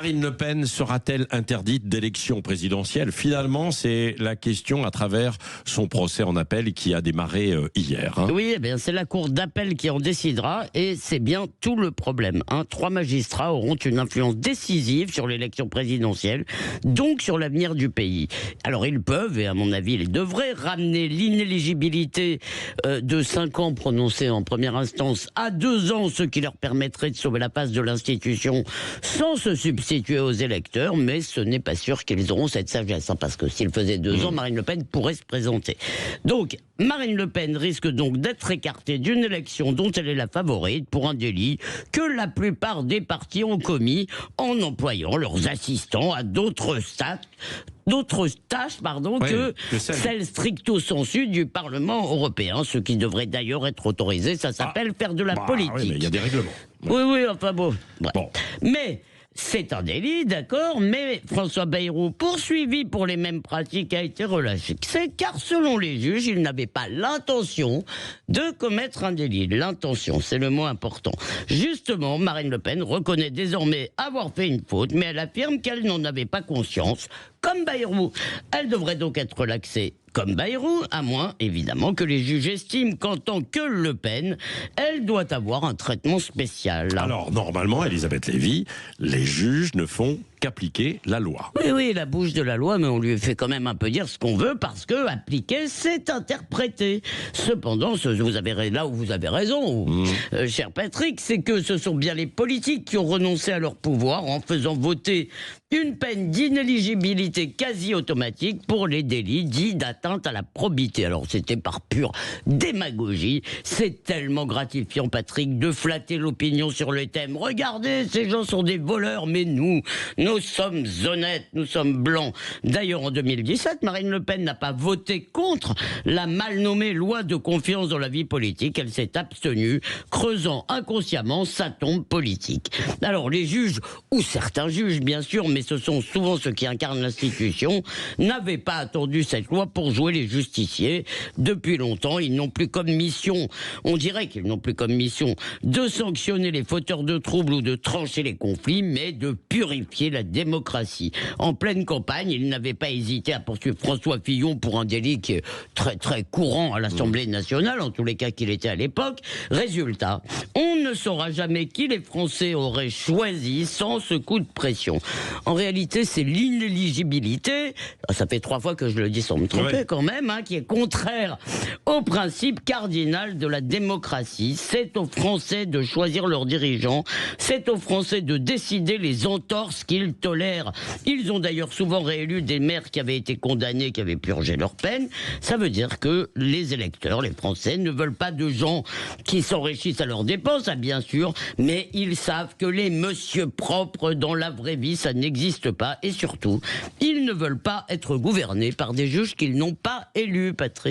Marine Le Pen sera-t-elle interdite d'élection présidentielle? Finalement, c'est la question à travers son procès en appel qui a démarré hier. Oui, c'est la cour d'appel qui en décidera et c'est bien tout le problème. 3 magistrats auront une influence décisive sur l'élection présidentielle, donc sur l'avenir du pays. Alors ils peuvent, et à mon avis ils devraient, ramener l'inéligibilité de 5 ans prononcée en première instance à 2 ans, ce qui leur permettrait de sauver la face de l'institution sans se substituer aux électeurs, mais ce n'est pas sûr qu'ils auront cette sagesse, parce que s'ils faisaient 2 ans, Marine Le Pen pourrait se présenter. Donc, Marine Le Pen risque donc d'être écartée d'une élection dont elle est la favorite pour un délit que la plupart des partis ont commis en employant leurs assistants à d'autres tâches que celles stricto sensu du Parlement européen, ce qui devrait d'ailleurs être autorisé. Ça s'appelle faire de la politique. Oui, mais il y a des règlements. Oui, enfin bon. Mais c'est un délit, d'accord, mais François Bayrou, poursuivi pour les mêmes pratiques, a été relâché. C'est car, selon les juges, il n'avait pas l'intention de commettre un délit. L'intention, c'est le mot important. Justement, Marine Le Pen reconnaît désormais avoir fait une faute, mais elle affirme qu'elle n'en avait pas conscience, comme Bayrou. Elle devrait donc être relaxée comme Bayrou, à moins, évidemment, que les juges estiment qu'en tant que Le Pen, elle doit avoir un traitement spécial. Alors, normalement, Elisabeth Lévy, les juges ne font qu'appliquer la loi. Oui, la bouche de la loi, mais on lui fait quand même un peu dire ce qu'on veut, parce que appliquer, c'est interpréter. Cependant, là où vous avez raison, cher Patrick, c'est que ce sont bien les politiques qui ont renoncé à leur pouvoir en faisant voter une peine d'inéligibilité quasi automatique pour les délits dits d'atteinte à la probité. Alors c'était par pure démagogie. C'est tellement gratifiant, Patrick, de flatter l'opinion sur le thème. Regardez, ces gens sont des voleurs, mais nous sommes honnêtes, nous sommes blancs. D'ailleurs, en 2017, Marine Le Pen n'a pas voté contre la mal nommée loi de confiance dans la vie politique. Elle s'est abstenue, creusant inconsciemment sa tombe politique. Alors les juges, ou certains juges bien sûr, mais ce sont souvent ceux qui incarnent l'institution, n'avaient pas attendu cette loi pour jouer les justiciers. Depuis longtemps, ils n'ont plus comme mission, on dirait qu'ils n'ont plus comme mission, de sanctionner les fauteurs de troubles ou de trancher les conflits, mais de purifier la démocratie. En pleine campagne, ils n'avaient pas hésité à poursuivre François Fillon pour un délit qui est très très courant à l'Assemblée nationale, en tous les cas qu'il était à l'époque. Résultat, on ne saura jamais qui les Français auraient choisi sans ce coup de pression. En réalité, c'est l'inéligibilité, ça fait 3 fois que je le dis sans me tromper quand même, qui est contraire au principe cardinal de la démocratie. C'est aux Français de choisir leurs dirigeants, c'est aux Français de décider les entorses qu'ils tolèrent. Ils ont d'ailleurs souvent réélu des maires qui avaient été condamnés, qui avaient purgé leur peine. Ça veut dire que les électeurs, les Français, ne veulent pas de gens qui s'enrichissent à leurs dépens, ça bien sûr, mais ils savent que les messieurs propres dans la vraie vie, ça n'existe pas. Et surtout, ils ne veulent pas être gouvernés par des juges qu'ils n'ont pas élus, Patrick.